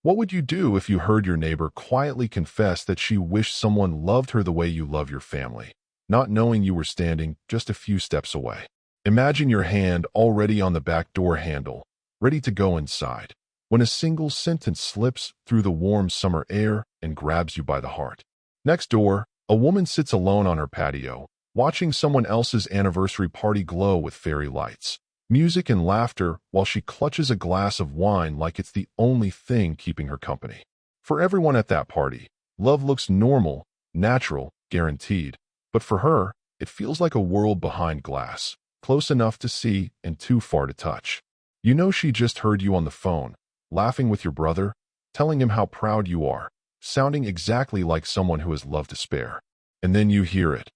What would you do if you heard your neighbor quietly confess that she wished someone loved her the way you love your family, not knowing you were standing just a few steps away? Imagine your hand already on the back door handle, ready to go inside, when a single sentence slips through the warm summer air and grabs you by the heart. Next door, a woman sits alone on her patio, watching someone else's anniversary party glow with fairy lights, music and laughter while she clutches a glass of wine like it's the only thing keeping her company. For everyone at that party, love looks normal, natural, guaranteed. But for her, it feels like a world behind glass, close enough to see and too far to touch. You know she just heard you on the phone, laughing with your brother, telling him how proud you are, sounding exactly like someone who has love to spare. And then you hear it.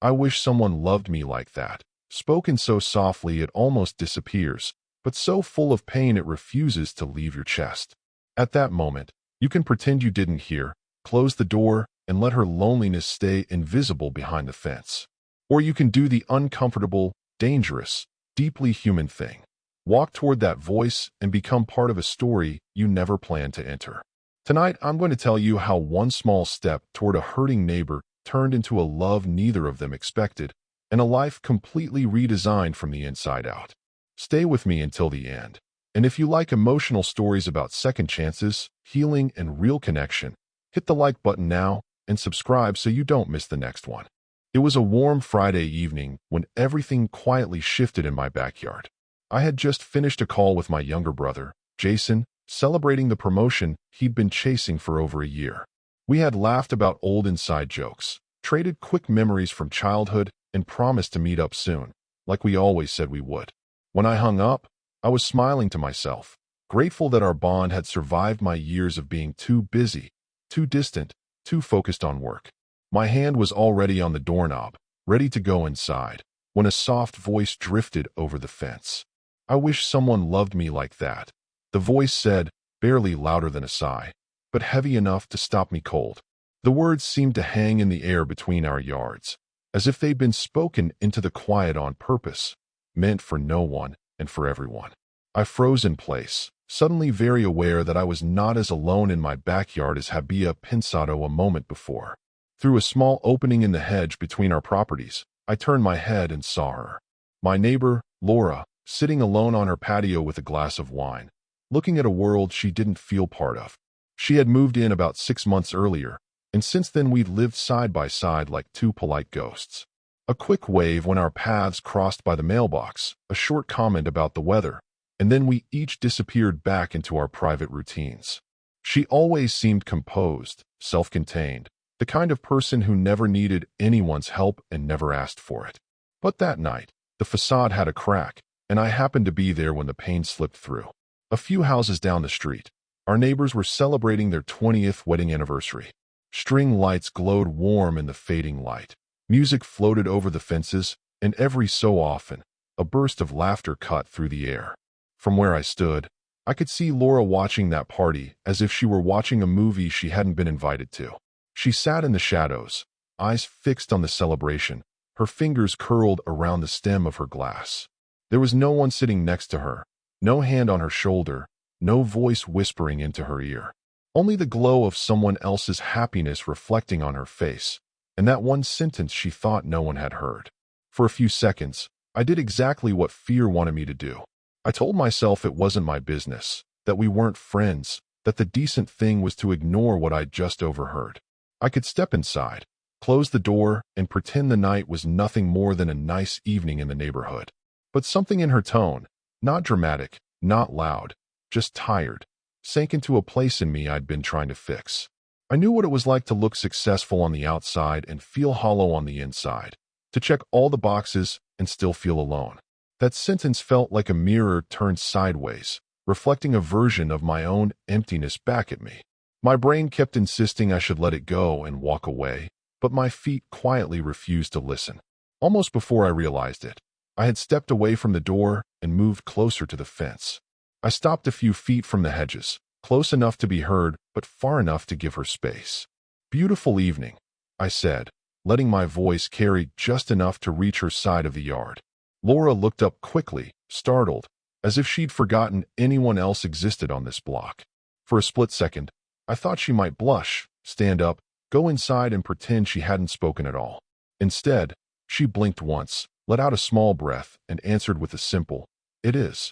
I wish someone loved me like that. Spoken so softly it almost disappears, but so full of pain it refuses to leave your chest. At that moment, you can pretend you didn't hear, close the door, and let her loneliness stay invisible behind the fence. Or you can do the uncomfortable, dangerous, deeply human thing. Walk toward that voice and become part of a story you never planned to enter. Tonight, I'm going to tell you how one small step toward a hurting neighbor turned into a love neither of them expected, and a life completely redesigned from the inside out. Stay with me until the end. And if you like emotional stories about second chances, healing, and real connection, hit the like button now and subscribe so you don't miss the next one. It was a warm Friday evening when everything quietly shifted in my backyard. I had just finished a call with my younger brother, Jason, celebrating the promotion he'd been chasing for over a year. We had laughed about old inside jokes, traded quick memories from childhood, and promised to meet up soon, like we always said we would. When I hung up, I was smiling to myself, grateful that our bond had survived my years of being too busy, too distant, too focused on work. My hand was already on the doorknob, ready to go inside, when a soft voice drifted over the fence. I wish someone loved me like that, the voice said, barely louder than a sigh, but heavy enough to stop me cold. The words seemed to hang in the air between our yards, as if they'd been spoken into the quiet on purpose, meant for no one and for everyone. I froze in place, suddenly very aware that I was not as alone in my backyard as Habia Pensado a moment before. Through a small opening in the hedge between our properties, I turned my head and saw her. My neighbor, Laura, sitting alone on her patio with a glass of wine, looking at a world she didn't feel part of. She had moved in about 6 months earlier, and since then we'd lived side by side like two polite ghosts. A quick wave when our paths crossed by the mailbox, a short comment about the weather, and then we each disappeared back into our private routines. She always seemed composed, self-contained, the kind of person who never needed anyone's help and never asked for it. But that night, the facade had a crack, and I happened to be there when the pain slipped through. A few houses down the street, our neighbors were celebrating their 20th wedding anniversary. String lights glowed warm in the fading light. Music floated over the fences, and every so often, a burst of laughter cut through the air. From where I stood, I could see Laura watching that party as if she were watching a movie she hadn't been invited to. She sat in the shadows, eyes fixed on the celebration, her fingers curled around the stem of her glass. There was no one sitting next to her, no hand on her shoulder, no voice whispering into her ear. Only the glow of someone else's happiness reflecting on her face, and that one sentence she thought no one had heard. For a few seconds, I did exactly what fear wanted me to do. I told myself it wasn't my business, that we weren't friends, that the decent thing was to ignore what I'd just overheard. I could step inside, close the door, and pretend the night was nothing more than a nice evening in the neighborhood. But something in her tone, not dramatic, not loud, just tired, sank into a place in me I'd been trying to fix. I knew what it was like to look successful on the outside and feel hollow on the inside, to check all the boxes and still feel alone. That sentence felt like a mirror turned sideways, reflecting a version of my own emptiness back at me. My brain kept insisting I should let it go and walk away, but my feet quietly refused to listen. Almost before I realized it, I had stepped away from the door and moved closer to the fence. I stopped a few feet from the hedges, close enough to be heard, but far enough to give her space. "Beautiful evening," I said, letting my voice carry just enough to reach her side of the yard. Laura looked up quickly, startled, as if she'd forgotten anyone else existed on this block. For a split second, I thought she might blush, stand up, go inside and pretend she hadn't spoken at all. Instead, she blinked once, let out a small breath, and answered with a simple, "It is."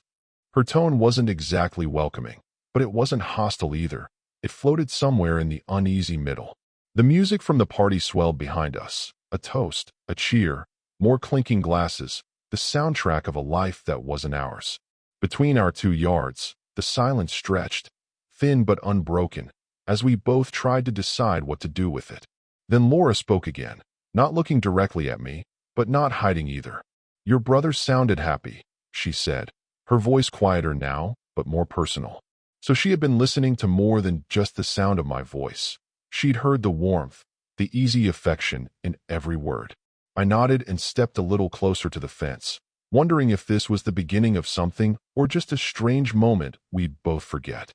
Her tone wasn't exactly welcoming, but it wasn't hostile either. It floated somewhere in the uneasy middle. The music from the party swelled behind us. A toast, a cheer, more clinking glasses, the soundtrack of a life that wasn't ours. Between our 2 yards, the silence stretched, thin but unbroken, as we both tried to decide what to do with it. Then Laura spoke again, not looking directly at me, but not hiding either. "Your brother sounded happy," she said, her voice quieter now, but more personal. So she had been listening to more than just the sound of my voice. She'd heard the warmth, the easy affection in every word. I nodded and stepped a little closer to the fence, wondering if this was the beginning of something or just a strange moment we'd both forget.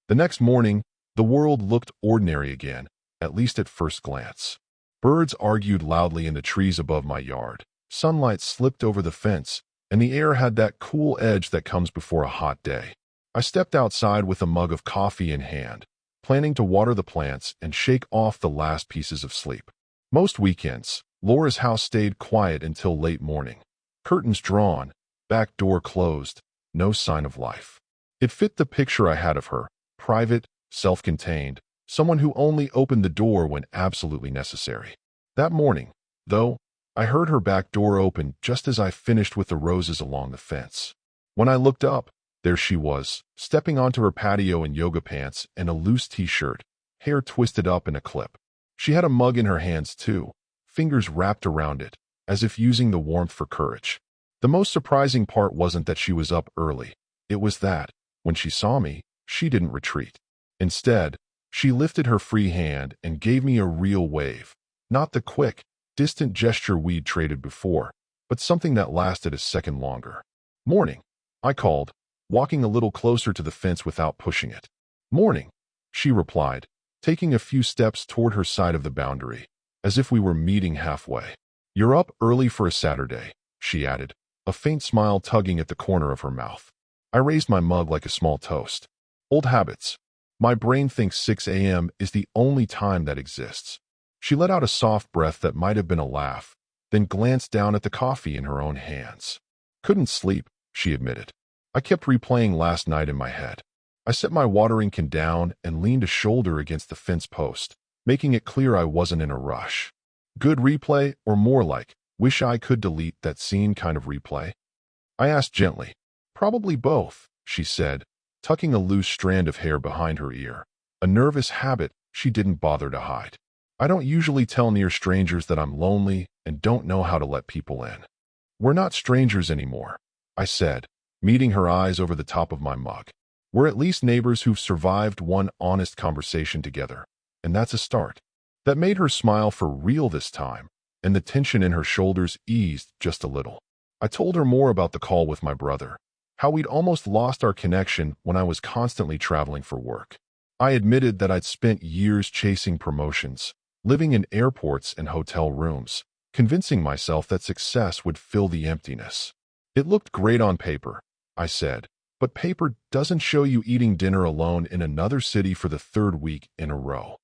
The next morning, the world looked ordinary again, at least at first glance. Birds argued loudly in the trees above my yard. Sunlight slipped over the fence, and the air had that cool edge that comes before a hot day. I stepped outside with a mug of coffee in hand, planning to water the plants and shake off the last pieces of sleep. Most weekends, Laura's house stayed quiet until late morning. Curtains drawn, back door closed, no sign of life. It fit the picture I had of her, private, self-contained, someone who only opened the door when absolutely necessary. That morning, though, I heard her back door open just as I finished with the roses along the fence. When I looked up, there she was, stepping onto her patio in yoga pants and a loose t-shirt, hair twisted up in a clip. She had a mug in her hands too, fingers wrapped around it, as if using the warmth for courage. The most surprising part wasn't that she was up early. It was that, when she saw me, she didn't retreat. Instead, she lifted her free hand and gave me a real wave. Not the quick, distant gesture we'd traded before, but something that lasted a second longer. "Morning," I called, walking a little closer to the fence without pushing it. "Morning," she replied, taking a few steps toward her side of the boundary, as if we were meeting halfway. "You're up early for a Saturday," she added, a faint smile tugging at the corner of her mouth. I raised my mug like a small toast. Old habits. My brain thinks 6 a.m. is the only time that exists. She let out a soft breath that might have been a laugh, then glanced down at the coffee in her own hands. "Couldn't sleep," she admitted. I kept replaying last night in my head. I set my watering can down and leaned a shoulder against the fence post, making it clear I wasn't in a rush. Good replay, or more like, wish I could delete that scene kind of replay? I asked gently. "Probably both," she said, tucking a loose strand of hair behind her ear, a nervous habit she didn't bother to hide. "I don't usually tell near strangers that I'm lonely and don't know how to let people in." "We're not strangers anymore," I said, meeting her eyes over the top of my mug. "We're at least neighbors who've survived one honest conversation together, and that's a start." That made her smile for real this time, and the tension in her shoulders eased just a little. I told her more about the call with my brother, how we'd almost lost our connection when I was constantly traveling for work. I admitted that I'd spent years chasing promotions, living in airports and hotel rooms, convincing myself that success would fill the emptiness. "It looked great on paper," I said, "but paper doesn't show you eating dinner alone in another city for the 3rd week in a row."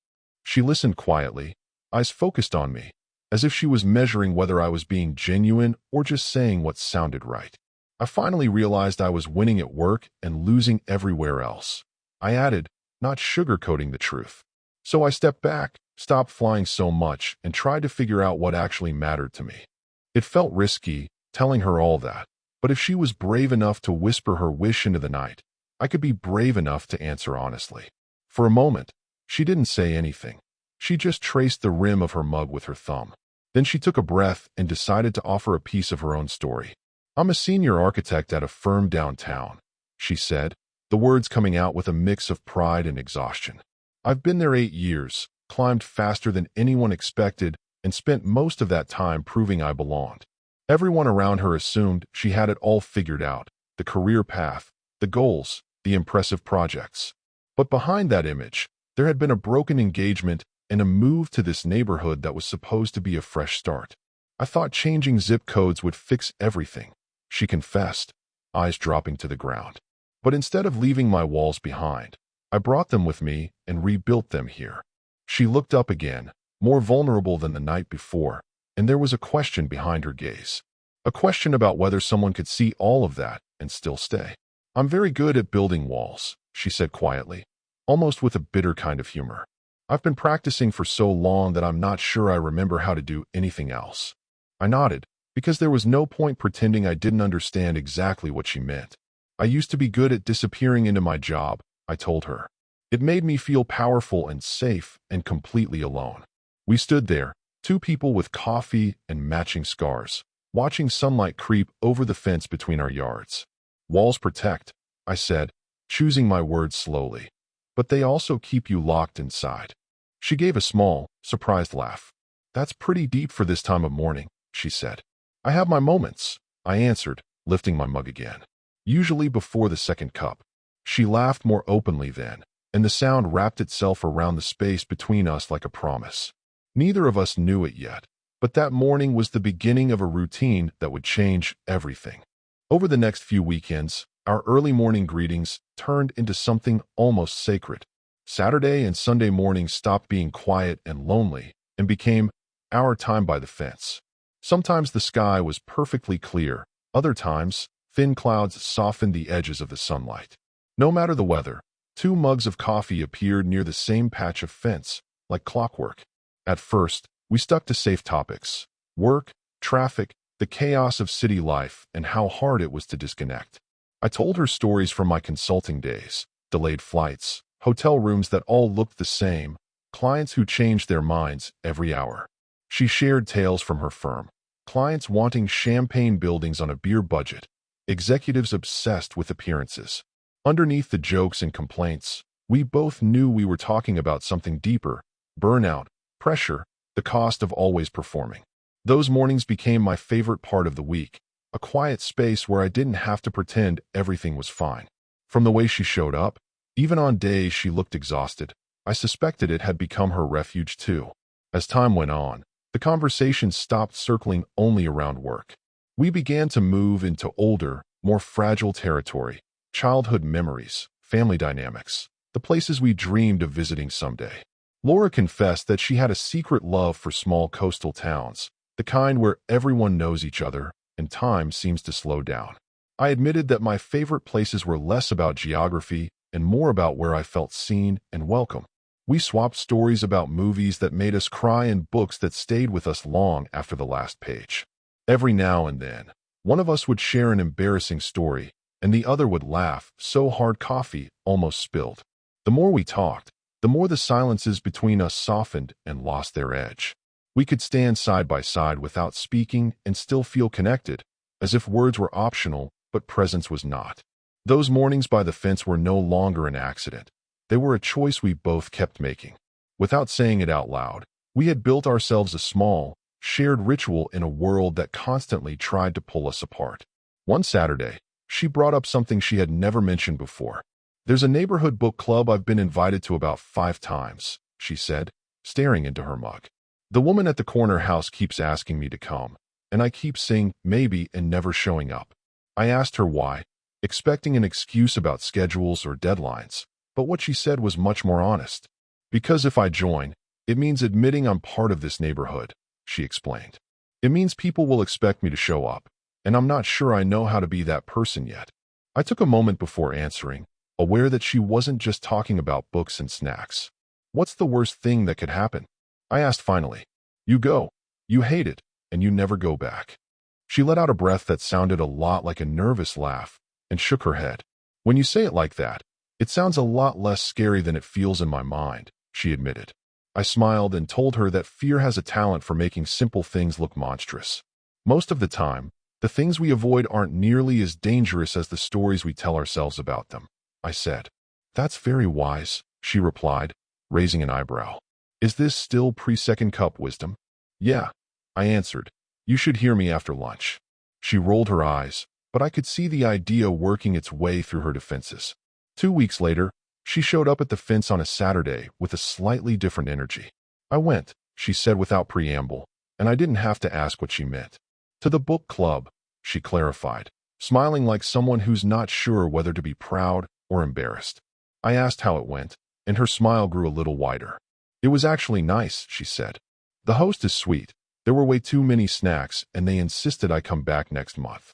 She listened quietly, eyes focused on me, as if she was measuring whether I was being genuine or just saying what sounded right. I finally realized I was winning at work and losing everywhere else. I added, not sugarcoating the truth. So I stepped back, stopped flying so much, and tried to figure out what actually mattered to me. It felt risky, telling her all that, but if she was brave enough to whisper her wish into the night, I could be brave enough to answer honestly. For a moment, she didn't say anything. She just traced the rim of her mug with her thumb. Then she took a breath and decided to offer a piece of her own story. "I'm a senior architect at a firm downtown," she said, the words coming out with a mix of pride and exhaustion. "I've been there 8 years, climbed faster than anyone expected, and spent most of that time proving I belonged." Everyone around her assumed she had it all figured out, the career path, the goals, the impressive projects. But behind that image, there had been a broken engagement and a move to this neighborhood that was supposed to be a fresh start. "I thought changing zip codes would fix everything," she confessed, eyes dropping to the ground. "But instead of leaving my walls behind, I brought them with me and rebuilt them here. She looked up again, more vulnerable than the night before, and there was a question behind her gaze. A question about whether someone could see all of that and still stay. I'm very good at building walls, she said quietly, almost with a bitter kind of humor. I've been practicing for so long that I'm not sure I remember how to do anything else. I nodded, because there was no point pretending I didn't understand exactly what she meant. I used to be good at disappearing into my job, I told her. It made me feel powerful and safe and completely alone. We stood there, two people with coffee and matching scars, watching sunlight creep over the fence between our yards. Walls protect, I said, choosing my words slowly. But they also keep you locked inside. She gave a small, surprised laugh. That's pretty deep for this time of morning, she said. I have my moments, I answered, lifting my mug again. Usually before the second cup. She laughed more openly then, and the sound wrapped itself around the space between us like a promise. Neither of us knew it yet, but that morning was the beginning of a routine that would change everything. Over the next few weekends, our early morning greetings turned into something almost sacred. Saturday and Sunday mornings stopped being quiet and lonely and became our time by the fence. Sometimes the sky was perfectly clear, other times, thin clouds softened the edges of the sunlight. No matter the weather, 2 mugs of coffee appeared near the same patch of fence, like clockwork. At first, we stuck to safe topics: work, traffic, the chaos of city life, and how hard it was to disconnect. I told her stories from my consulting days, delayed flights, hotel rooms that all looked the same, clients who changed their minds every hour. She shared tales from her firm, clients wanting champagne buildings on a beer budget, executives obsessed with appearances. Underneath the jokes and complaints, we both knew we were talking about something deeper: burnout, pressure, the cost of always performing. Those mornings became my favorite part of the week, a quiet space where I didn't have to pretend everything was fine. From the way she showed up, even on days she looked exhausted, I suspected it had become her refuge too. As time went on, the conversation stopped circling only around work. We began to move into older, more fragile territory: childhood memories, family dynamics, the places we dreamed of visiting someday. Laura confessed that she had a secret love for small coastal towns, the kind where everyone knows each other and time seems to slow down. I admitted that my favorite places were less about geography and more about where I felt seen and welcome. We swapped stories about movies that made us cry and books that stayed with us long after the last page. Every now and then, one of us would share an embarrassing story, and the other would laugh so hard coffee almost spilled. The more we talked, the more the silences between us softened and lost their edge. We could stand side by side without speaking and still feel connected, as if words were optional, but presence was not. Those mornings by the fence were no longer an accident. They were a choice we both kept making. Without saying it out loud, we had built ourselves a small, shared ritual in a world that constantly tried to pull us apart. One Saturday, she brought up something she had never mentioned before. "There's a neighborhood book club I've been invited to about 5 times, she said, staring into her mug. "The woman at the corner house keeps asking me to come, and I keep saying maybe and never showing up." I asked her why, expecting an excuse about schedules or deadlines, but what she said was much more honest. "Because if I join, it means admitting I'm part of this neighborhood," she explained. "It means people will expect me to show up, and I'm not sure I know how to be that person yet." I took a moment before answering, aware that she wasn't just talking about books and snacks. "What's the worst thing that could happen?" I asked finally. "You go, you hate it, and you never go back." She let out a breath that sounded a lot like a nervous laugh and shook her head. "When you say it like that, it sounds a lot less scary than it feels in my mind," she admitted. I smiled and told her that fear has a talent for making simple things look monstrous. Most of the time, the things we avoid aren't nearly as dangerous as the stories we tell ourselves about them, I said. "That's very wise," she replied, raising an eyebrow. "Is this still pre-second cup wisdom?" "Yeah," I answered. "You should hear me after lunch." She rolled her eyes, but I could see the idea working its way through her defenses. 2 weeks later, she showed up at the fence on a Saturday with a slightly different energy. "I went," she said without preamble, and I didn't have to ask what she meant. "To the book club," she clarified, smiling like someone who's not sure whether to be proud or embarrassed. I asked how it went, and her smile grew a little wider. It was actually nice, she said. The host is sweet. There were way too many snacks, and they insisted I come back next month.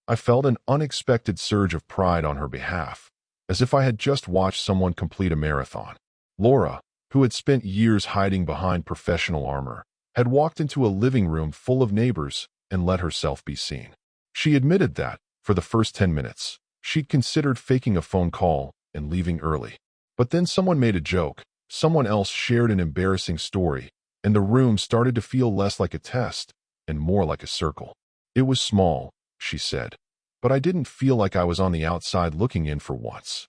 I felt an unexpected surge of pride on her behalf, as if I had just watched someone complete a marathon. Laura, who had spent years hiding behind professional armor, had walked into a living room full of neighbors and let herself be seen. She admitted that, for the first 10 minutes, she'd considered faking a phone call and leaving early. But then someone made a joke, someone else shared an embarrassing story, and the room started to feel less like a test and more like a circle. It was small, she said, but I didn't feel like I was on the outside looking in for once.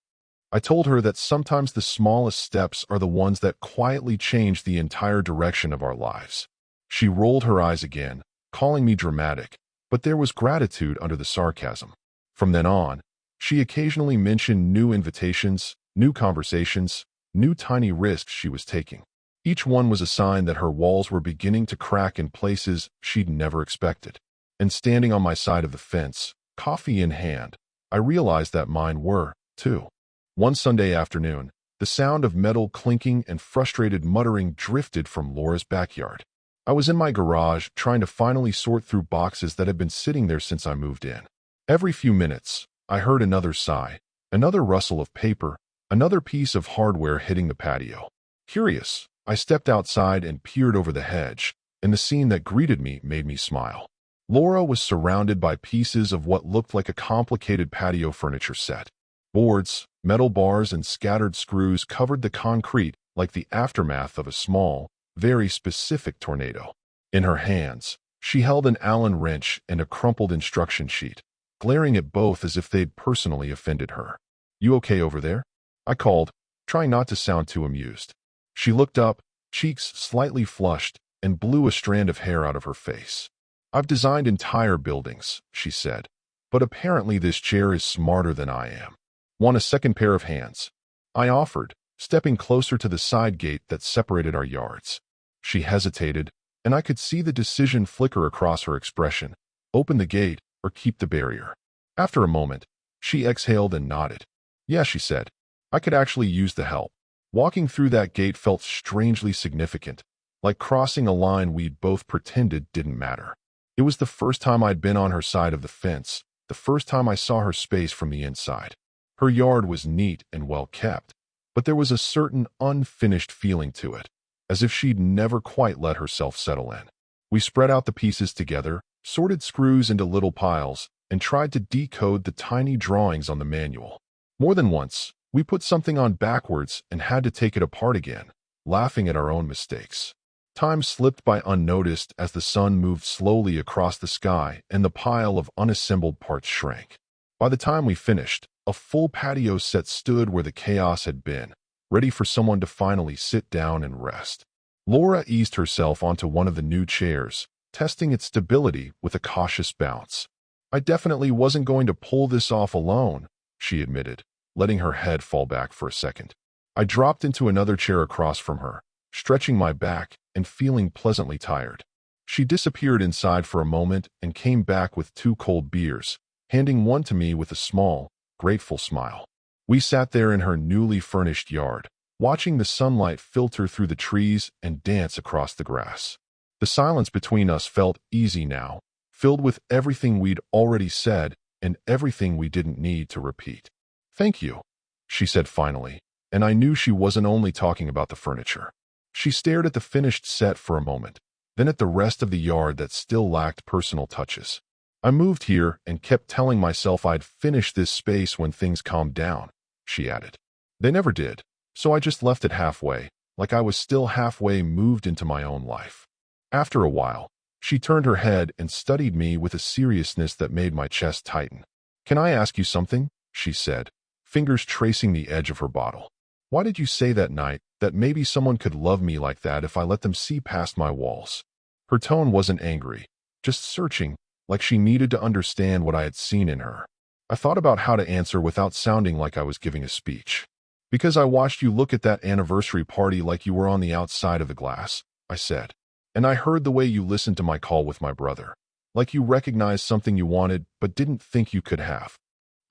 I told her that sometimes the smallest steps are the ones that quietly change the entire direction of our lives. She rolled her eyes again, calling me dramatic, but there was gratitude under the sarcasm. From then on, she occasionally mentioned new invitations, new conversations, new tiny risks she was taking. Each one was a sign that her walls were beginning to crack in places she'd never expected. And standing on my side of the fence, coffee in hand, I realized that mine were, too. One Sunday afternoon, the sound of metal clinking and frustrated muttering drifted from Laura's backyard. I was in my garage trying to finally sort through boxes that had been sitting there since I moved in. Every few minutes, I heard another sigh, another rustle of paper, another piece of hardware hitting the patio. Curious, I stepped outside and peered over the hedge, and the scene that greeted me made me smile. Laura was surrounded by pieces of what looked like a complicated patio furniture set. Boards, metal bars, and scattered screws covered the concrete like the aftermath of a small, very specific tornado. In her hands, she held an Allen wrench and a crumpled instruction sheet, glaring at both as if they'd personally offended her. "You okay over there?" I called, trying not to sound too amused. She looked up, cheeks slightly flushed, and blew a strand of hair out of her face. "I've designed entire buildings," she said, "but apparently this chair is smarter than I am. Want a second pair of hands?" I offered, stepping closer to the side gate that separated our yards. She hesitated, and I could see the decision flicker across her expression: open the gate or keep the barrier. After a moment, she exhaled and nodded. "Yeah," she said, "I could actually use the help." Walking through that gate felt strangely significant, like crossing a line we'd both pretended didn't matter. It was the first time I'd been on her side of the fence, the first time I saw her space from the inside. Her yard was neat and well kept, but there was a certain unfinished feeling to it, as if she'd never quite let herself settle in. We spread out the pieces together, sorted screws into little piles, and tried to decode the tiny drawings on the manual. More than once, we put something on backwards and had to take it apart again, laughing at our own mistakes. Time slipped by unnoticed as the sun moved slowly across the sky and the pile of unassembled parts shrank. By the time we finished, a full patio set stood where the chaos had been, ready for someone to finally sit down and rest. Laura eased herself onto one of the new chairs, testing its stability with a cautious bounce. "I definitely wasn't going to pull this off alone," she admitted, letting her head fall back for a second. I dropped into another chair across from her, stretching my back and feeling pleasantly tired. She disappeared inside for a moment and came back with 2 cold beers, handing one to me with a small, grateful smile. We sat there in her newly furnished yard, watching the sunlight filter through the trees and dance across the grass. The silence between us felt easy now, filled with everything we'd already said and everything we didn't need to repeat. "Thank you," she said finally, and I knew she wasn't only talking about the furniture. She stared at the finished set for a moment, then at the rest of the yard that still lacked personal touches. "I moved here and kept telling myself I'd finish this space when things calmed down," she added. "They never did, so I just left it halfway, like I was still halfway moved into my own life." After a while, she turned her head and studied me with a seriousness that made my chest tighten. "Can I ask you something?" she said, fingers tracing the edge of her bottle. "Why did you say that night that maybe someone could love me like that if I let them see past my walls?" Her tone wasn't angry, just searching, like she needed to understand what I had seen in her. I thought about how to answer without sounding like I was giving a speech. "Because I watched you look at that anniversary party like you were on the outside of the glass," I said. "And I heard the way you listened to my call with my brother, like you recognized something you wanted but didn't think you could have."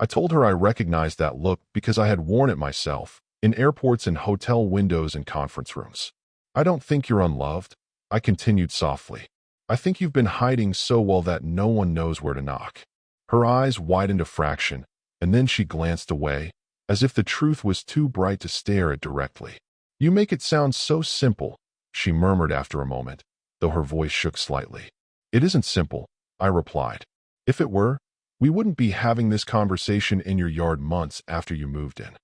I told her I recognized that look because I had worn it myself, in airports and hotel windows and conference rooms. I don't think you're unloved, I continued softly. I think you've been hiding so well that no one knows where to knock. Her eyes widened a fraction, and then she glanced away, as if the truth was too bright to stare at directly. You make it sound so simple, she murmured after a moment, though her voice shook slightly. It isn't simple, I replied. If it were, we wouldn't be having this conversation in your yard months after you moved in.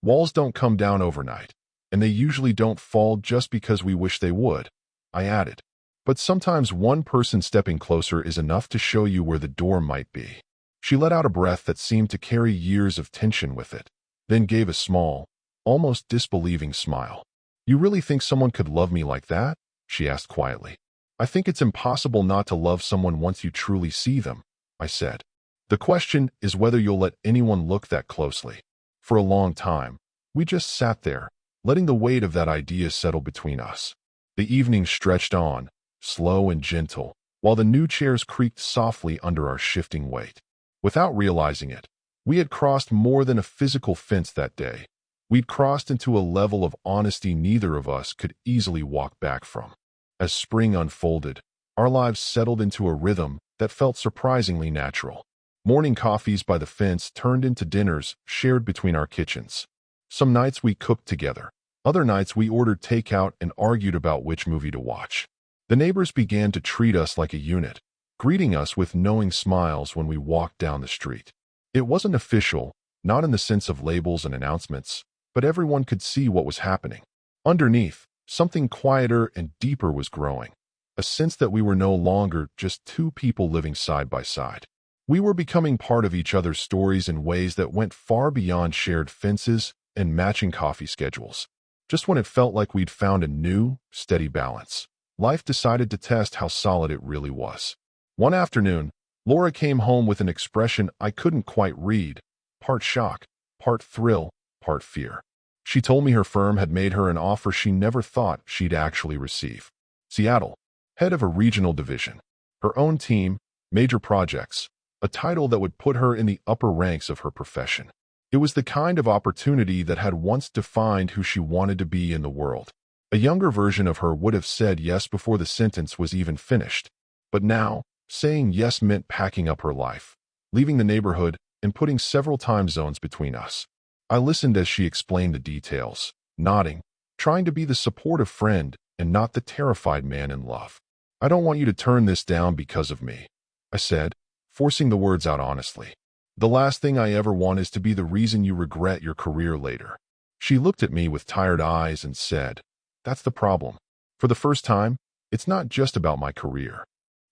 Walls don't come down overnight, and they usually don't fall just because we wish they would, I added. But sometimes one person stepping closer is enough to show you where the door might be. She let out a breath that seemed to carry years of tension with it, then gave a small, almost disbelieving smile. You really think someone could love me like that? She asked quietly. I think it's impossible not to love someone once you truly see them, I said. The question is whether you'll let anyone look that closely. For a long time, we just sat there, letting the weight of that idea settle between us. The evening stretched on, slow and gentle, while the new chairs creaked softly under our shifting weight. Without realizing it, we had crossed more than a physical fence that day. We'd crossed into a level of honesty neither of us could easily walk back from. As spring unfolded, our lives settled into a rhythm that felt surprisingly natural. Morning coffees by the fence turned into dinners shared between our kitchens. Some nights we cooked together. Other nights we ordered takeout and argued about which movie to watch. The neighbors began to treat us like a unit, greeting us with knowing smiles when we walked down the street. It wasn't official, not in the sense of labels and announcements, but everyone could see what was happening. Underneath, something quieter and deeper was growing, a sense that we were no longer just two people living side by side. We were becoming part of each other's stories in ways that went far beyond shared fences and matching coffee schedules. Just when it felt like we'd found a new, steady balance, life decided to test how solid it really was. One afternoon, Laura came home with an expression I couldn't quite read, part shock, part thrill, part fear. She told me her firm had made her an offer she never thought she'd actually receive. Seattle, head of a regional division, her own team, major projects, a title that would put her in the upper ranks of her profession. It was the kind of opportunity that had once defined who she wanted to be in the world. A younger version of her would have said yes before the sentence was even finished. But now, saying yes meant packing up her life, leaving the neighborhood, and putting several time zones between us. I listened as she explained the details, nodding, trying to be the supportive friend and not the terrified man in love. I don't want you to turn this down because of me, I said, forcing the words out honestly. The last thing I ever want is to be the reason you regret your career later. She looked at me with tired eyes and said, That's the problem. For the first time, it's not just about my career.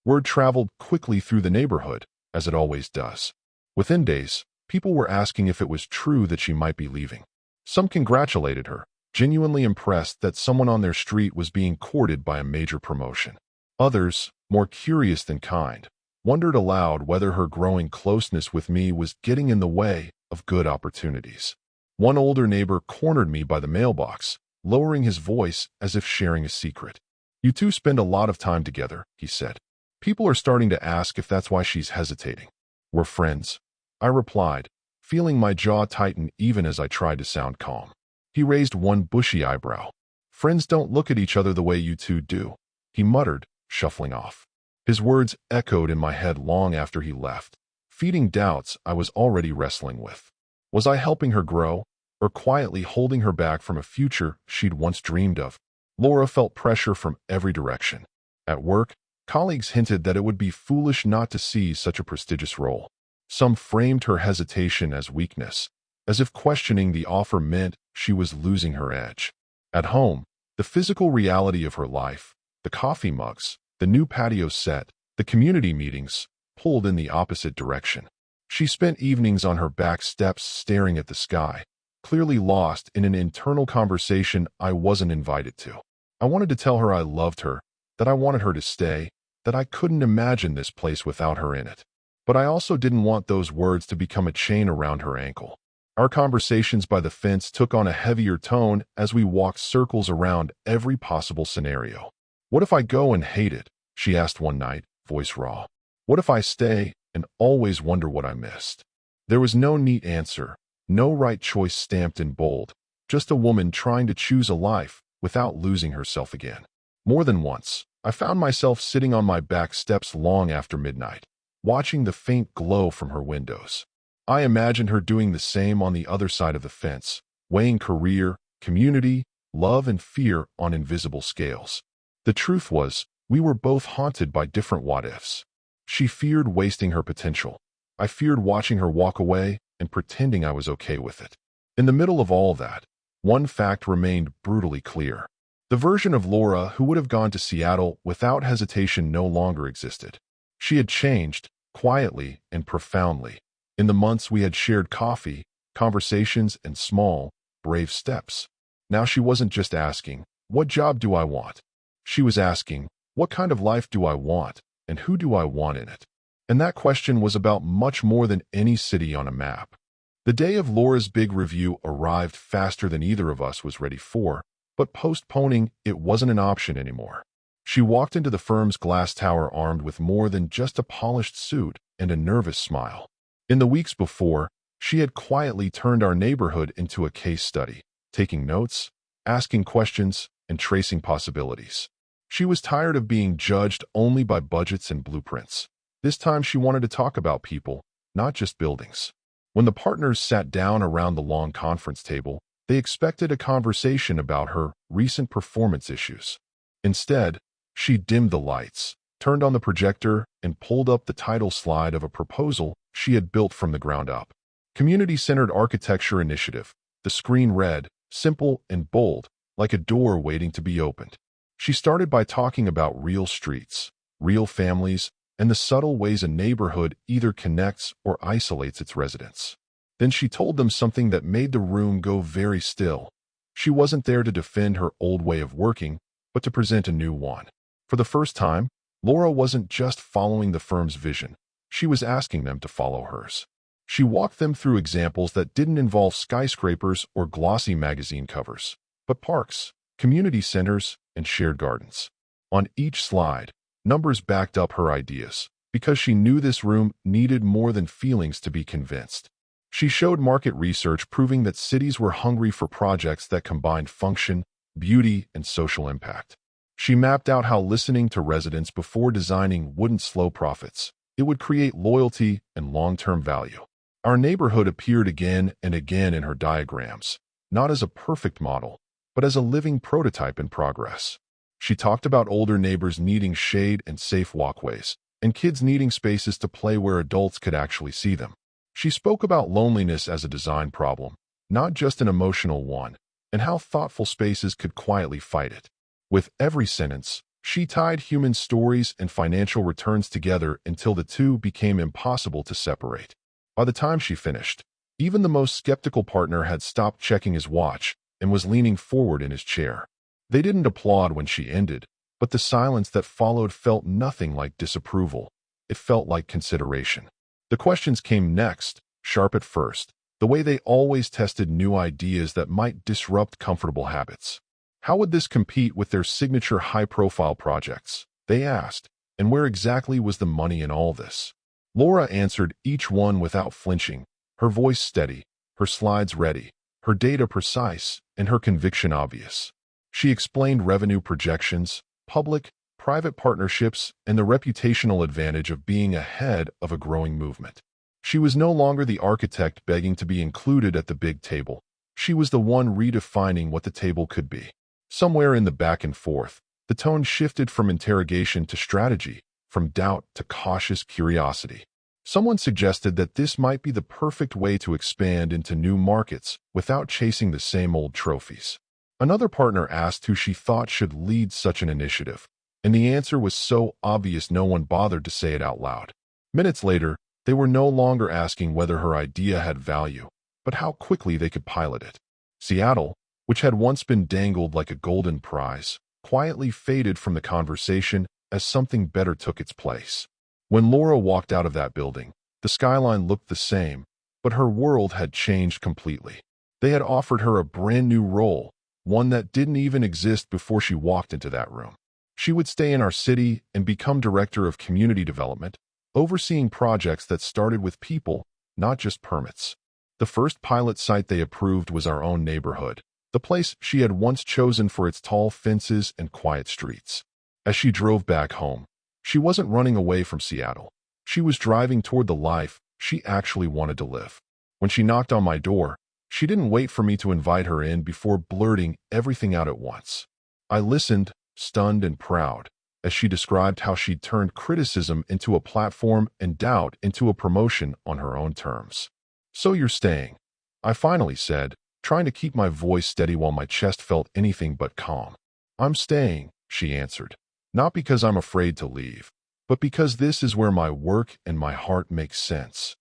Word traveled quickly through the neighborhood, as it always does. Within days, people were asking if it was true that she might be leaving. Some congratulated her, genuinely impressed that someone on their street was being courted by a major promotion. Others, more curious than kind, wondered aloud whether her growing closeness with me was getting in the way of good opportunities. One older neighbor cornered me by the mailbox, lowering his voice as if sharing a secret. You two spend a lot of time together, he said. People are starting to ask if that's why she's hesitating. We're friends, I replied, feeling my jaw tighten even as I tried to sound calm. He raised one bushy eyebrow. Friends don't look at each other the way you two do, he muttered, shuffling off. His words echoed in my head long after he left, feeding doubts I was already wrestling with. Was I helping her grow, or quietly holding her back from a future she'd once dreamed of? Laura felt pressure from every direction. At work, colleagues hinted that it would be foolish not to seize such a prestigious role. Some framed her hesitation as weakness, as if questioning the offer meant she was losing her edge. At home, the physical reality of her life, the coffee mugs, the new patio set, the community meetings, pulled in the opposite direction. She spent evenings on her back steps staring at the sky, clearly lost in an internal conversation I wasn't invited to. I wanted to tell her I loved her, that I wanted her to stay, that I couldn't imagine this place without her in it. But I also didn't want those words to become a chain around her ankle. Our conversations by the fence took on a heavier tone as we walked circles around every possible scenario. What if I go and hate it? She asked one night, voice raw. What if I stay and always wonder what I missed? There was no neat answer, no right choice stamped in bold, just a woman trying to choose a life without losing herself again. More than once, I found myself sitting on my back steps long after midnight, watching the faint glow from her windows. I imagined her doing the same on the other side of the fence, weighing career, community, love, and fear on invisible scales. The truth was, we were both haunted by different what-ifs. She feared wasting her potential. I feared watching her walk away and pretending I was okay with it. In the middle of all that, one fact remained brutally clear. The version of Laura who would have gone to Seattle without hesitation no longer existed. She had changed, quietly and profoundly. In the months we had shared coffee, conversations, and small, brave steps. Now she wasn't just asking, "What job do I want?" She was asking, "What kind of life do I want, and who do I want in it?" And that question was about much more than any city on a map. The day of Laura's big review arrived faster than either of us was ready for, but postponing it wasn't an option anymore. She walked into the firm's glass tower armed with more than just a polished suit and a nervous smile. In the weeks before, she had quietly turned our neighborhood into a case study, taking notes, asking questions, and tracing possibilities. She was tired of being judged only by budgets and blueprints. This time she wanted to talk about people, not just buildings. When the partners sat down around the long conference table, they expected a conversation about her recent performance issues. Instead, she dimmed the lights, turned on the projector, and pulled up the title slide of a proposal she had built from the ground up. Community-Centered Architecture Initiative. The screen read, simple and bold, like a door waiting to be opened. She started by talking about real streets, real families, and the subtle ways a neighborhood either connects or isolates its residents. Then she told them something that made the room go very still. She wasn't there to defend her old way of working, but to present a new one. For the first time, Laura wasn't just following the firm's vision. She was asking them to follow hers. She walked them through examples that didn't involve skyscrapers or glossy magazine covers, but parks, community centers, and shared gardens. On each slide, numbers backed up her ideas, because she knew this room needed more than feelings to be convinced. She showed market research proving that cities were hungry for projects that combined function, beauty, and social impact. She mapped out how listening to residents before designing wouldn't slow profits. It would create loyalty and long-term value. Our neighborhood appeared again and again in her diagrams, not as a perfect model, but as a living prototype in progress. She talked about older neighbors needing shade and safe walkways, and kids needing spaces to play where adults could actually see them. She spoke about loneliness as a design problem, not just an emotional one, and how thoughtful spaces could quietly fight it. With every sentence, she tied human stories and financial returns together until the two became impossible to separate. By the time she finished, even the most skeptical partner had stopped checking his watch and was leaning forward in his chair. They didn't applaud when she ended, but the silence that followed felt nothing like disapproval. It felt like consideration. The questions came next, sharp at first, the way they always tested new ideas that might disrupt comfortable habits. How would this compete with their signature high-profile projects? They asked, and where exactly was the money in all this? Laura answered each one without flinching, her voice steady, her slides ready, her data precise, and her conviction obvious. She explained revenue projections, public, private partnerships, and the reputational advantage of being ahead of a growing movement. She was no longer the architect begging to be included at the big table. She was the one redefining what the table could be. Somewhere in the back and forth, the tone shifted from interrogation to strategy, from doubt to cautious curiosity. Someone suggested that this might be the perfect way to expand into new markets without chasing the same old trophies. Another partner asked who she thought should lead such an initiative, and the answer was so obvious no one bothered to say it out loud. Minutes later, they were no longer asking whether her idea had value, but how quickly they could pilot it. Seattle, which had once been dangled like a golden prize, quietly faded from the conversation as something better took its place. When Laura walked out of that building, the skyline looked the same, but her world had changed completely. They had offered her a brand new role, one that didn't even exist before she walked into that room. She would stay in our city and become director of community development, overseeing projects that started with people, not just permits. The first pilot site they approved was our own neighborhood, the place she had once chosen for its tall fences and quiet streets. As she drove back home, she wasn't running away from Seattle. She was driving toward the life she actually wanted to live. When she knocked on my door, she didn't wait for me to invite her in before blurting everything out at once. I listened, stunned and proud, as she described how she'd turned criticism into a platform and doubt into a promotion on her own terms. "So you're staying," I finally said, trying to keep my voice steady while my chest felt anything but calm. "I'm staying," she answered, "not because I'm afraid to leave, but because this is where my work and my heart make sense."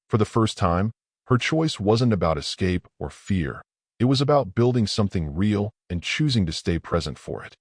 For the first time, her choice wasn't about escape or fear. It was about building something real and choosing to stay present for it.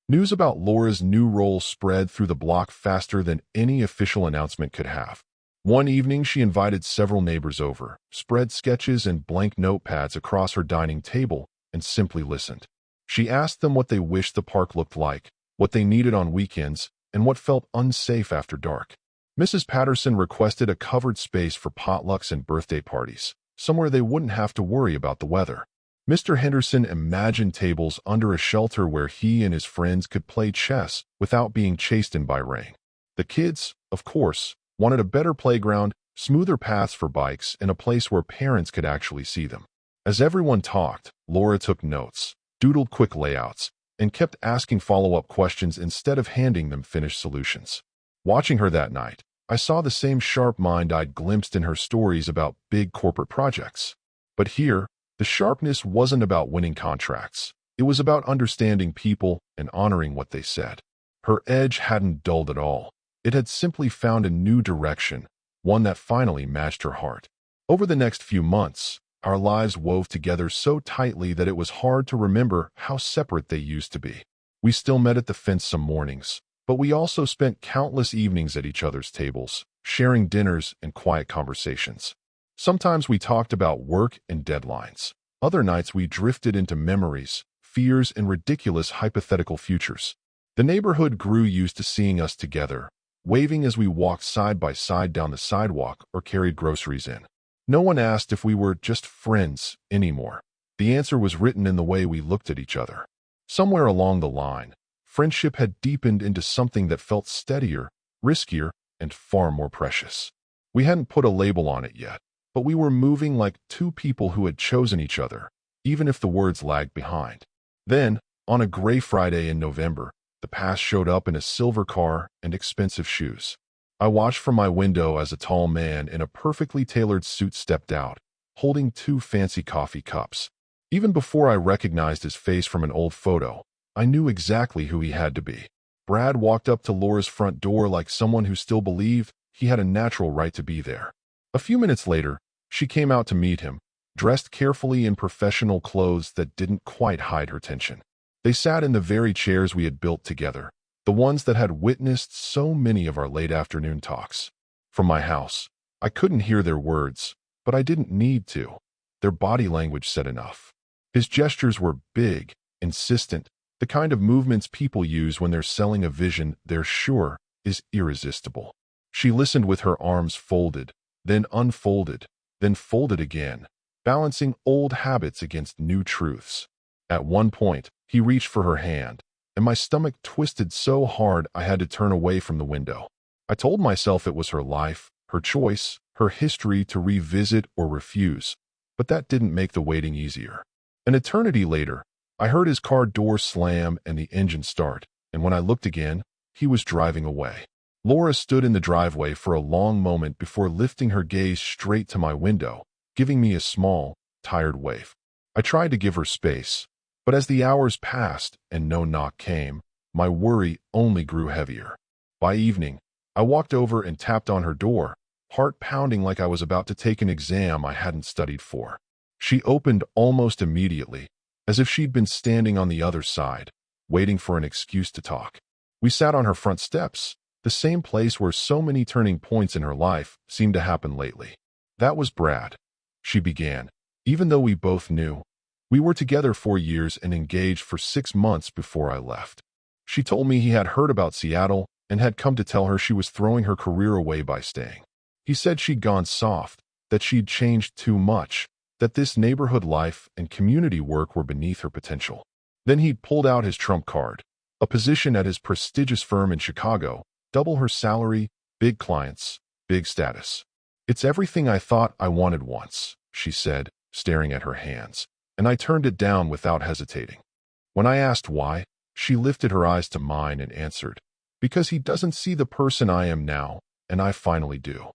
News about Laura's new role spread through the block faster than any official announcement could have. One evening, she invited several neighbors over, spread sketches and blank notepads across her dining table, and simply listened. She asked them what they wished the park looked like, what they needed on weekends, and what felt unsafe after dark. Mrs. Patterson requested a covered space for potlucks and birthday parties, somewhere they wouldn't have to worry about the weather. Mr. Henderson imagined tables under a shelter where he and his friends could play chess without being chased in by rain. The kids, of course, wanted a better playground, smoother paths for bikes, and a place where parents could actually see them. As everyone talked, Laura took notes, doodled quick layouts, and kept asking follow-up questions instead of handing them finished solutions. Watching her that night, I saw the same sharp mind I'd glimpsed in her stories about big corporate projects. But here, the sharpness wasn't about winning contracts. It was about understanding people and honoring what they said. Her edge hadn't dulled at all. It had simply found a new direction, one that finally matched her heart. Over the next few months, our lives wove together so tightly that it was hard to remember how separate they used to be. We still met at the fence some mornings, but we also spent countless evenings at each other's tables, sharing dinners and quiet conversations. Sometimes we talked about work and deadlines. Other nights we drifted into memories, fears, and ridiculous hypothetical futures. The neighborhood grew used to seeing us together, waving as we walked side by side down the sidewalk or carried groceries in. No one asked if we were just friends anymore. The answer was written in the way we looked at each other. Somewhere along the line, friendship had deepened into something that felt steadier, riskier, and far more precious. We hadn't put a label on it yet, but we were moving like two people who had chosen each other, even if the words lagged behind. Then, on a gray Friday in November, the past showed up in a silver car and expensive shoes. I watched from my window as a tall man in a perfectly tailored suit stepped out, holding two fancy coffee cups. Even before I recognized his face from an old photo, I knew exactly who he had to be. Brad walked up to Laura's front door like someone who still believed he had a natural right to be there. A few minutes later, she came out to meet him, dressed carefully in professional clothes that didn't quite hide her tension. They sat in the very chairs we had built together, the ones that had witnessed so many of our late afternoon talks. From my house, I couldn't hear their words, but I didn't need to. Their body language said enough. His gestures were big, insistent, the kind of movements people use when they're selling a vision they're sure is irresistible. She listened with her arms folded, then unfolded, then folded again, balancing old habits against new truths. At one point, he reached for her hand, and my stomach twisted so hard I had to turn away from the window. I told myself it was her life, her choice, her history to revisit or refuse, but that didn't make the waiting easier. An eternity later, I heard his car door slam and the engine start, and when I looked again, he was driving away. Laura stood in the driveway for a long moment before lifting her gaze straight to my window, giving me a small, tired wave. I tried to give her space, but as the hours passed and no knock came, my worry only grew heavier. By evening, I walked over and tapped on her door, heart pounding like I was about to take an exam I hadn't studied for. She opened almost immediately, as if she'd been standing on the other side, waiting for an excuse to talk. We sat on her front steps, the same place where so many turning points in her life seemed to happen lately. "That was Brad," she began, even though we both knew. We were together 4 years and engaged for 6 months before I left. She told me he had heard about Seattle and had come to tell her she was throwing her career away by staying. He said she'd gone soft, that she'd changed too much, that this neighborhood life and community work were beneath her potential. Then he'd pulled out his trump card, a position at his prestigious firm in Chicago, double her salary, big clients, big status. "It's everything I thought I wanted once," she said, staring at her hands, and I turned it down without hesitating. When I asked why, she lifted her eyes to mine and answered, "Because he doesn't see the person I am now, and I finally do."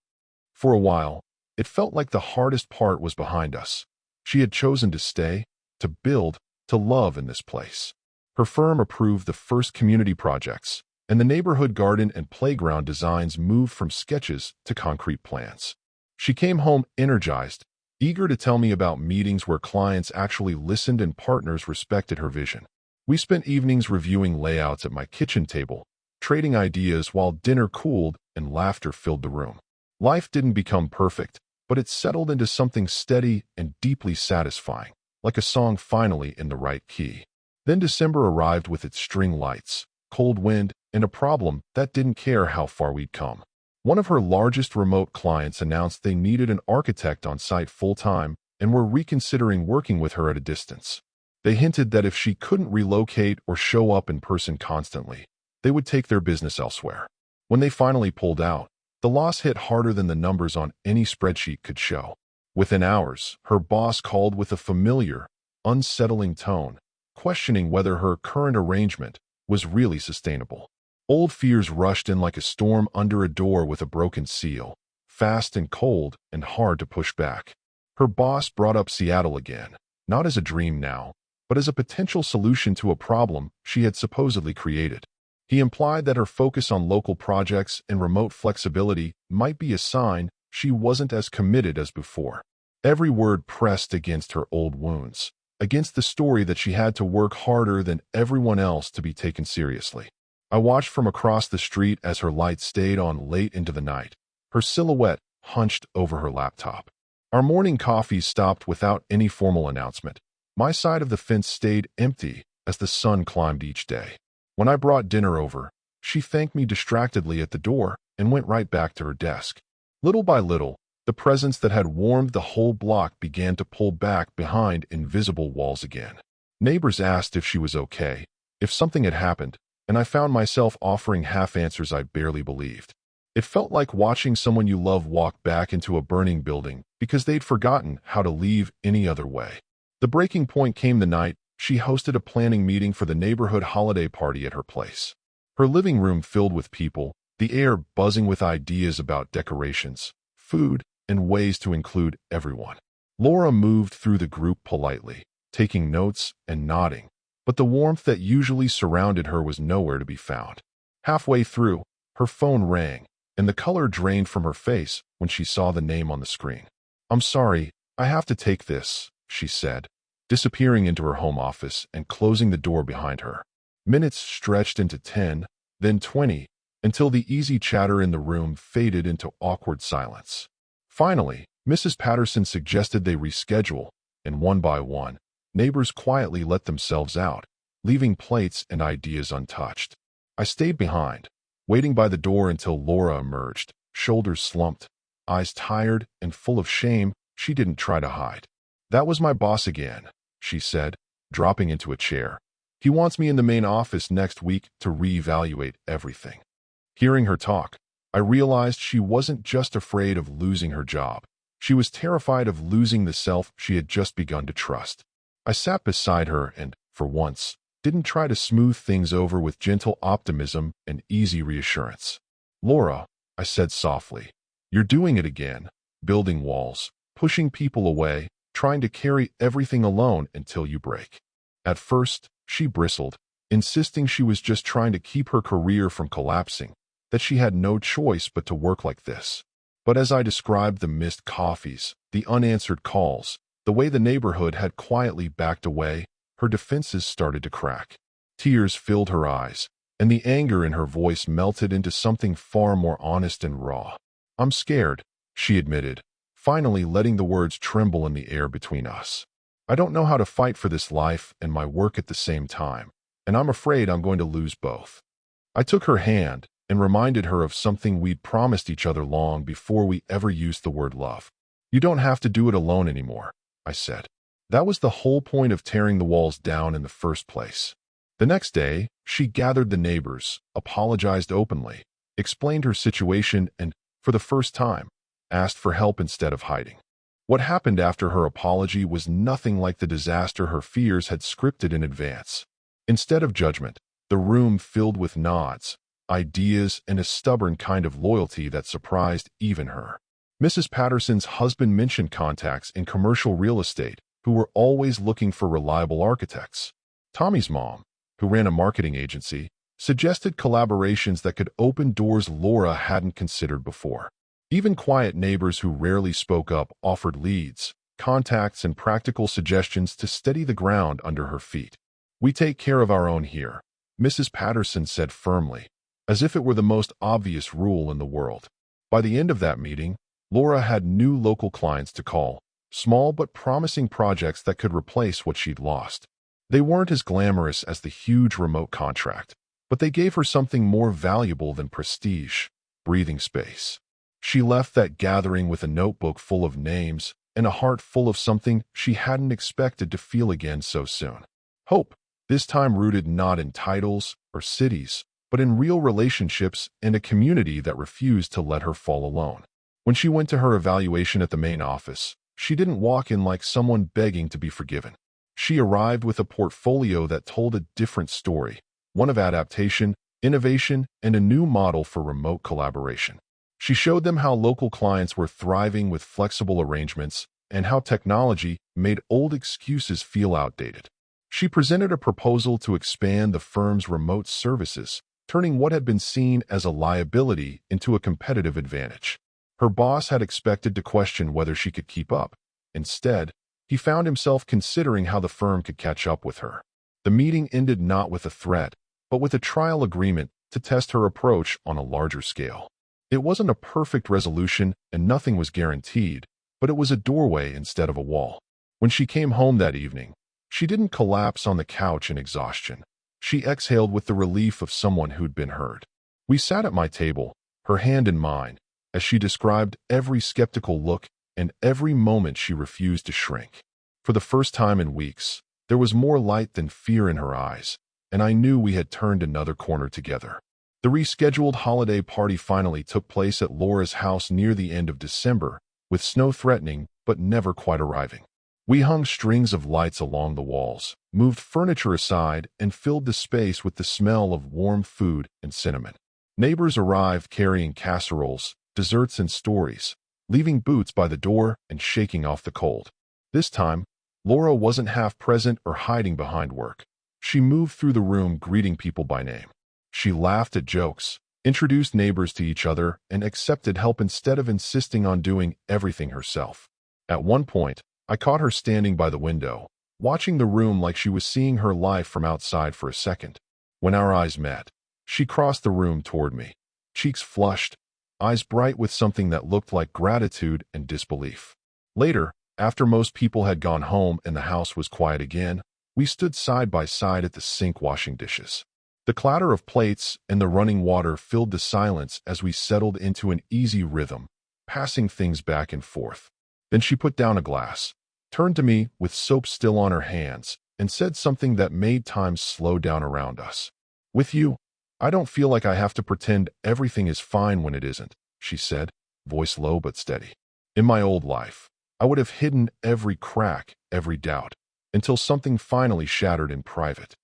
For a while, it felt like the hardest part was behind us. She had chosen to stay, to build, to love in this place. Her firm approved the first community projects, and the neighborhood garden and playground designs moved from sketches to concrete plans. She came home energized, eager to tell me about meetings where clients actually listened and partners respected her vision. We spent evenings reviewing layouts at my kitchen table, trading ideas while dinner cooled and laughter filled the room. Life didn't become perfect, but it settled into something steady and deeply satisfying, like a song finally in the right key. Then December arrived with its string lights, cold wind, and a problem that didn't care how far we'd come. One of her largest remote clients announced they needed an architect on site full-time and were reconsidering working with her at a distance. They hinted that if she couldn't relocate or show up in person constantly, they would take their business elsewhere. When they finally pulled out, the loss hit harder than the numbers on any spreadsheet could show. Within hours, her boss called with a familiar, unsettling tone, questioning whether her current arrangement was really sustainable. Old fears rushed in like a storm under a door with a broken seal, fast and cold and hard to push back. Her boss brought up Seattle again, not as a dream now, but as a potential solution to a problem she had supposedly created. He implied that her focus on local projects and remote flexibility might be a sign she wasn't as committed as before. Every word pressed against her old wounds, against the story that she had to work harder than everyone else to be taken seriously. I watched from across the street as her light stayed on late into the night, her silhouette hunched over her laptop. Our morning coffees stopped without any formal announcement. My side of the fence stayed empty as the sun climbed each day. When I brought dinner over, she thanked me distractedly at the door and went right back to her desk. Little by little, the presence that had warmed the whole block began to pull back behind invisible walls again. Neighbors asked if she was okay, if something had happened, and I found myself offering half answers I barely believed. It felt like watching someone you love walk back into a burning building because they'd forgotten how to leave any other way. The breaking point came the night she hosted a planning meeting for the neighborhood holiday party at her place. Her living room filled with people, the air buzzing with ideas about decorations, food, and ways to include everyone. Laura moved through the group politely, taking notes and nodding, but the warmth that usually surrounded her was nowhere to be found. Halfway through, her phone rang, and the color drained from her face when she saw the name on the screen. "I'm sorry, I have to take this," she said, disappearing into her home office and closing the door behind her. Minutes stretched into 10, then 20, until the easy chatter in the room faded into awkward silence. Finally, Mrs. Patterson suggested they reschedule, and one by one, neighbors quietly let themselves out, leaving plates and ideas untouched. I stayed behind, waiting by the door until Laura emerged, shoulders slumped, eyes tired and full of shame she didn't try to hide. "That was my boss again," she said, dropping into a chair. "He wants me in the main office next week to reevaluate everything." Hearing her talk, I realized she wasn't just afraid of losing her job. She was terrified of losing the self she had just begun to trust. I sat beside her and, for once, didn't try to smooth things over with gentle optimism and easy reassurance. "Laura," I said softly, "you're doing it again, building walls, pushing people away, trying to carry everything alone until you break." At first, she bristled, insisting she was just trying to keep her career from collapsing, that she had no choice but to work like this. But as I described the missed coffees, the unanswered calls, the way the neighborhood had quietly backed away, her defenses started to crack. Tears filled her eyes, and the anger in her voice melted into something far more honest and raw. "I'm scared," she admitted, finally letting the words tremble in the air between us. "I don't know how to fight for this life and my work at the same time, and I'm afraid I'm going to lose both." I took her hand and reminded her of something we'd promised each other long before we ever used the word love. "You don't have to do it alone anymore," I said. That was the whole point of tearing the walls down in the first place. The next day, she gathered the neighbors, apologized openly, explained her situation, and, for the first time, asked for help instead of hiding. What happened after her apology was nothing like the disaster her fears had scripted in advance. Instead of judgment, the room filled with nods, ideas, and a stubborn kind of loyalty that surprised even her. Mrs. Patterson's husband mentioned contacts in commercial real estate who were always looking for reliable architects. Tommy's mom, who ran a marketing agency, suggested collaborations that could open doors Laura hadn't considered before. Even quiet neighbors who rarely spoke up offered leads, contacts, and practical suggestions to steady the ground under her feet. "We take care of our own here," Mrs. Patterson said firmly, as if it were the most obvious rule in the world. By the end of that meeting, Laura had new local clients to call, small but promising projects that could replace what she'd lost. They weren't as glamorous as the huge remote contract, but they gave her something more valuable than prestige: breathing space. She left that gathering with a notebook full of names and a heart full of something she hadn't expected to feel again so soon. Hope, this time rooted not in titles or cities, but in real relationships and a community that refused to let her fall alone. When she went to her evaluation at the main office, she didn't walk in like someone begging to be forgiven. She arrived with a portfolio that told a different story, one of adaptation, innovation, and a new model for remote collaboration. She showed them how local clients were thriving with flexible arrangements and how technology made old excuses feel outdated. She presented a proposal to expand the firm's remote services, turning what had been seen as a liability into a competitive advantage. Her boss had expected to question whether she could keep up. Instead, he found himself considering how the firm could catch up with her. The meeting ended not with a threat, but with a trial agreement to test her approach on a larger scale. It wasn't a perfect resolution and nothing was guaranteed, but it was a doorway instead of a wall. When she came home that evening, she didn't collapse on the couch in exhaustion. She exhaled with the relief of someone who'd been heard. We sat at my table, her hand in mine, as she described every skeptical look and every moment she refused to shrink. For the first time in weeks, there was more light than fear in her eyes, and I knew we had turned another corner together. The rescheduled holiday party finally took place at Laura's house near the end of December, with snow threatening but never quite arriving. We hung strings of lights along the walls, moved furniture aside, and filled the space with the smell of warm food and cinnamon. Neighbors arrived carrying casseroles, desserts, and stories, leaving boots by the door and shaking off the cold. This time, Laura wasn't half present or hiding behind work. She moved through the room greeting people by name. She laughed at jokes, introduced neighbors to each other, and accepted help instead of insisting on doing everything herself. At one point, I caught her standing by the window, watching the room like she was seeing her life from outside for a second. When our eyes met, she crossed the room toward me, cheeks flushed, eyes bright with something that looked like gratitude and disbelief. Later, after most people had gone home and the house was quiet again, we stood side by side at the sink washing dishes. The clatter of plates and the running water filled the silence as we settled into an easy rhythm, passing things back and forth. Then she put down a glass, turned to me with soap still on her hands, and said something that made time slow down around us. "With you, I don't feel like I have to pretend everything is fine when it isn't," she said, voice low but steady. "In my old life, I would have hidden every crack, every doubt, until something finally shattered in private."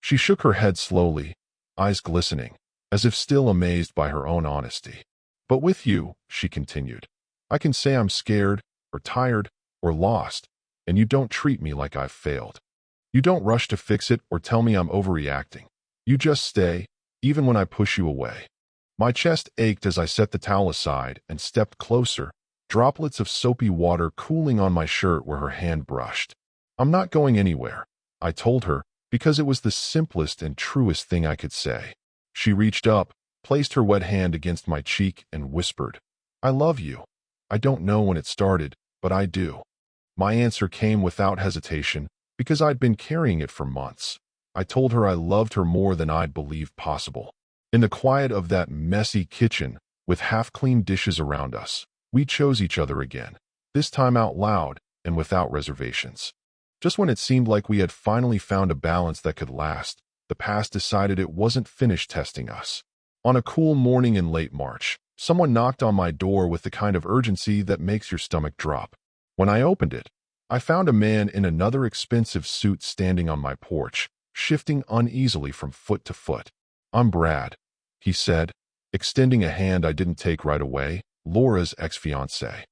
She shook her head slowly, eyes glistening, as if still amazed by her own honesty. "But with you," she continued, "I can say I'm scared, or tired, or lost, and you don't treat me like I've failed. You don't rush to fix it or tell me I'm overreacting. You just stay, even when I push you away." My chest ached as I set the towel aside and stepped closer, droplets of soapy water cooling on my shirt where her hand brushed. "I'm not going anywhere," I told her, because it was the simplest and truest thing I could say. She reached up, placed her wet hand against my cheek, and whispered, "I love you. I don't know when it started, but I do." My answer came without hesitation, because I'd been carrying it for months. I told her I loved her more than I'd believed possible. In the quiet of that messy kitchen, with half-clean dishes around us, we chose each other again, this time out loud, and without reservations. Just when it seemed like we had finally found a balance that could last, the past decided it wasn't finished testing us. On a cool morning in late March, someone knocked on my door with the kind of urgency that makes your stomach drop. When I opened it, I found a man in another expensive suit standing on my porch, shifting uneasily from foot to foot. "I'm Brad," he said, extending a hand I didn't take right away, Laura's ex-fiancée.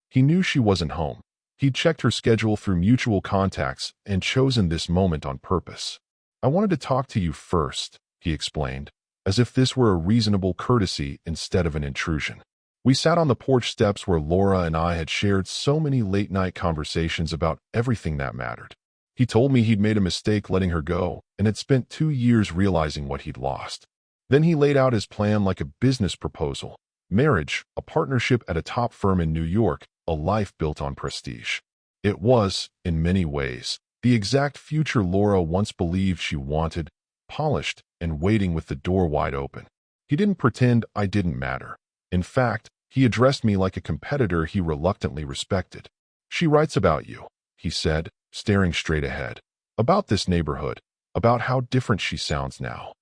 He knew she wasn't home. He'd checked her schedule through mutual contacts and chosen this moment on purpose. "I wanted to talk to you first," he explained, as if this were a reasonable courtesy instead of an intrusion. We sat on the porch steps where Laura and I had shared so many late-night conversations about everything that mattered. He told me he'd made a mistake letting her go and had spent 2 years realizing what he'd lost. Then he laid out his plan like a business proposal: marriage, a partnership at a top firm in New York, a life built on prestige. It was, in many ways, the exact future Laura once believed she wanted, polished and waiting with the door wide open. He didn't pretend I didn't matter. In fact, he addressed me like a competitor he reluctantly respected. "She writes about you," he said, staring straight ahead. "About this neighborhood, about how different she sounds now."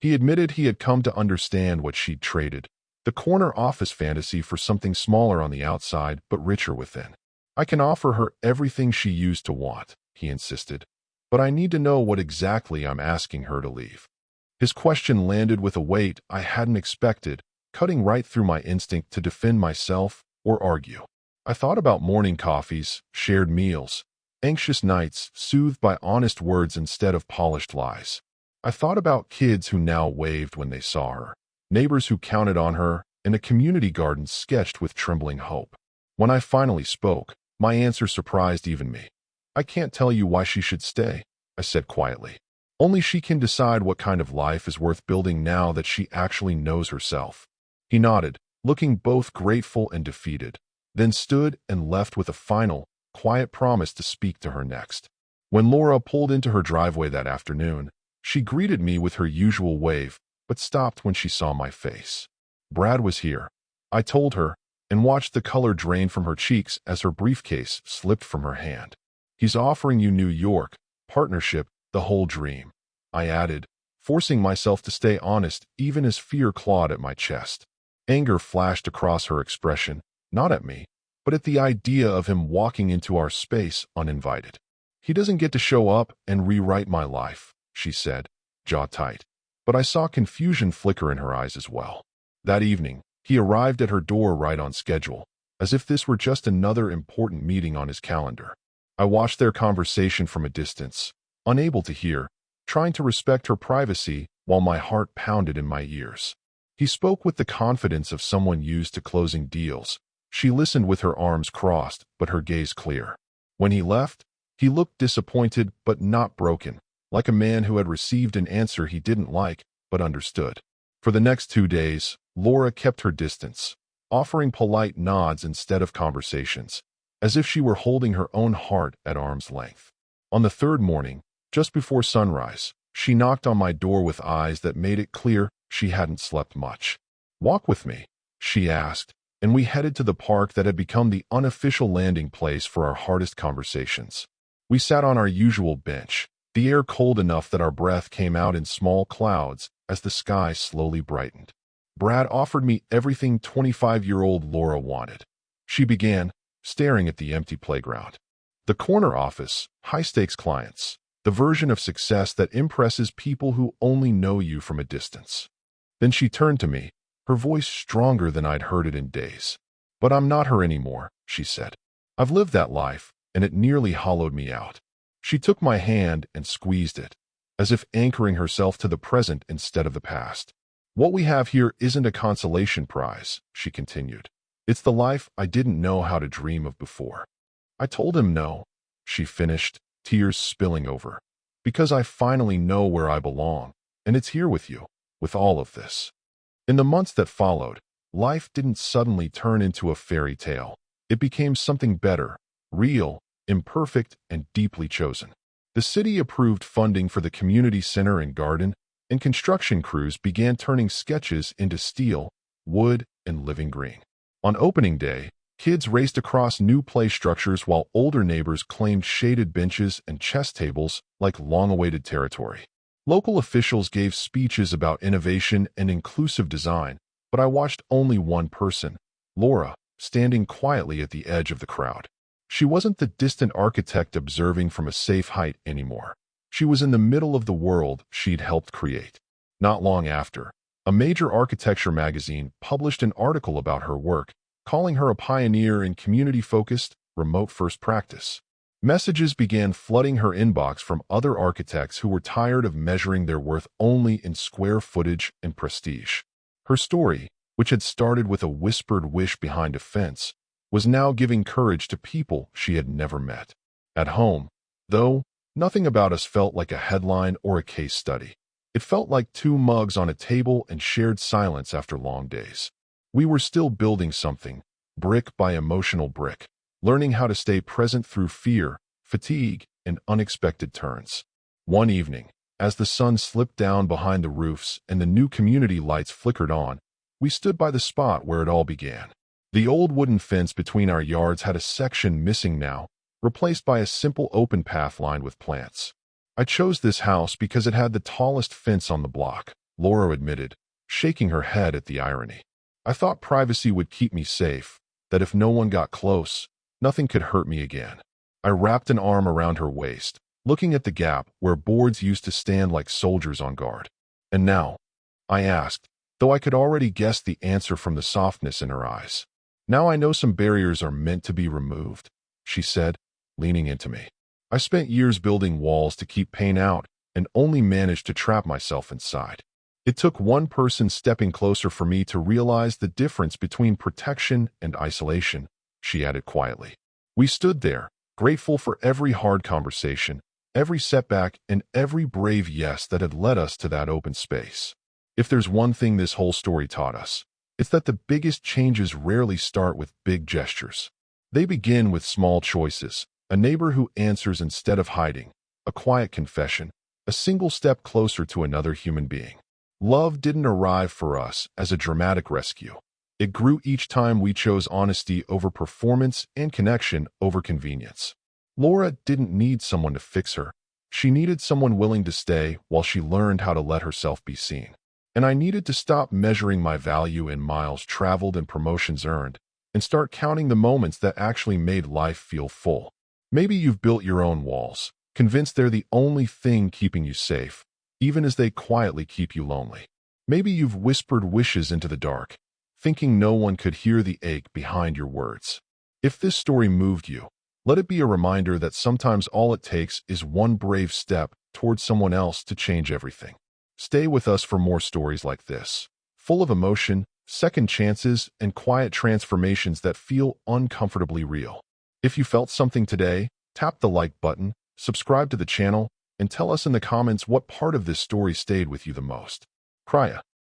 He admitted he had come to understand what she'd traded: the corner office fantasy for something smaller on the outside but richer within. "I can offer her everything she used to want," he insisted, "but I need to know what exactly I'm asking her to leave." His question landed with a weight I hadn't expected, cutting right through my instinct to defend myself or argue. I thought about morning coffees, shared meals, anxious nights soothed by honest words instead of polished lies. I thought about kids who now waved when they saw her, neighbors who counted on her, and a community garden sketched with trembling hope. When I finally spoke, my answer surprised even me. "I can't tell you why she should stay," I said quietly. "Only she can decide what kind of life is worth building now that she actually knows herself." He nodded, looking both grateful and defeated, then stood and left with a final, quiet promise to speak to her next. When Laura pulled into her driveway that afternoon, she greeted me with her usual wave, but stopped when she saw my face. "Brad was here," I told her, and watched the color drain from her cheeks as her briefcase slipped from her hand. "He's offering you New York, partnership, the whole dream," I added, forcing myself to stay honest even as fear clawed at my chest. Anger flashed across her expression, not at me, but at the idea of him walking into our space uninvited. "He doesn't get to show up and rewrite my life," she said, jaw tight. But I saw confusion flicker in her eyes as well. That evening, he arrived at her door right on schedule, as if this were just another important meeting on his calendar. I watched their conversation from a distance, unable to hear, trying to respect her privacy while my heart pounded in my ears. He spoke with the confidence of someone used to closing deals. She listened with her arms crossed, but her gaze clear. When he left, he looked disappointed but not broken, like a man who had received an answer he didn't like but understood. For the next 2 days, Laura kept her distance, offering polite nods instead of conversations, as if she were holding her own heart at arm's length. On the third morning, just before sunrise, she knocked on my door with eyes that made it clear she hadn't slept much. "Walk with me," she asked, and we headed to the park that had become the unofficial landing place for our hardest conversations. We sat on our usual bench, the air cold enough that our breath came out in small clouds as the sky slowly brightened. "Brad offered me everything 25-year-old Laura wanted," she began, staring at the empty playground. "The corner office, high-stakes clients, the version of success that impresses people who only know you from a distance." Then she turned to me, her voice stronger than I'd heard it in days. "But I'm not her anymore," she said. "I've lived that life, and it nearly hollowed me out." She took my hand and squeezed it, as if anchoring herself to the present instead of the past. "What we have here isn't a consolation prize," she continued. "It's the life I didn't know how to dream of before." I told him no, she finished, tears spilling over. "Because I finally know where I belong, and it's here with you, with all of this." In the months that followed, life didn't suddenly turn into a fairy tale. It became something better, real, imperfect, and deeply chosen. The city approved funding for the community center and garden, and construction crews began turning sketches into steel, wood, and living green. On opening day, Kids raced across new play structures while older neighbors claimed shaded benches and chess tables like long-awaited territory. Local officials gave speeches about innovation and inclusive design, but I watched only one person, Laura, standing quietly at the edge of the crowd. She wasn't the distant architect observing from a safe height anymore. She was in the middle of the world she'd helped create. Not long after, a major architecture magazine published an article about her work, calling her a pioneer in community-focused, remote-first practice. Messages began flooding her inbox from other architects who were tired of measuring their worth only in square footage and prestige. Her story, which had started with a whispered wish behind a fence, was now giving courage to people she had never met. At home, though, nothing about us felt like a headline or a case study. It felt like two mugs on a table and shared silence after long days. We were still building something, brick by emotional brick, learning how to stay present through fear, fatigue, and unexpected turns. One evening, as the sun slipped down behind the roofs and the new community lights flickered on, we stood by the spot where it all began. The old wooden fence between our yards had a section missing now, replaced by a simple open path lined with plants. I chose this house because it had the tallest fence on the block, Laura admitted, shaking her head at the irony. I thought privacy would keep me safe, that if no one got close, nothing could hurt me again. I wrapped an arm around her waist, looking at the gap where boards used to stand like soldiers on guard. And now? I asked, though I could already guess the answer from the softness in her eyes. Now I know some barriers are meant to be removed, she said, leaning into me. I spent years building walls to keep pain out and only managed to trap myself inside. It took one person stepping closer for me to realize the difference between protection and isolation, she added quietly. We stood there, grateful for every hard conversation, every setback, and every brave yes that had led us to that open space. If there's one thing this whole story taught us, it's that the biggest changes rarely start with big gestures. They begin with small choices, a neighbor who answers instead of hiding, a quiet confession, a single step closer to another human being. Love didn't arrive for us as a dramatic rescue. It grew each time we chose honesty over performance and connection over convenience. Laura didn't need someone to fix her. She needed someone willing to stay while she learned how to let herself be seen. And I needed to stop measuring my value in miles traveled and promotions earned, and start counting the moments that actually made life feel full. Maybe you've built your own walls, convinced they're the only thing keeping you safe, even as they quietly keep you lonely. Maybe you've whispered wishes into the dark, thinking no one could hear the ache behind your words. If this story moved you, let it be a reminder that sometimes all it takes is one brave step towards someone else to change everything. Stay with us for more stories like this, full of emotion, second chances, and quiet transformations that feel uncomfortably real. If you felt something today, tap the like button, subscribe to the channel, and tell us in the comments what part of this story stayed with you the most. Krya.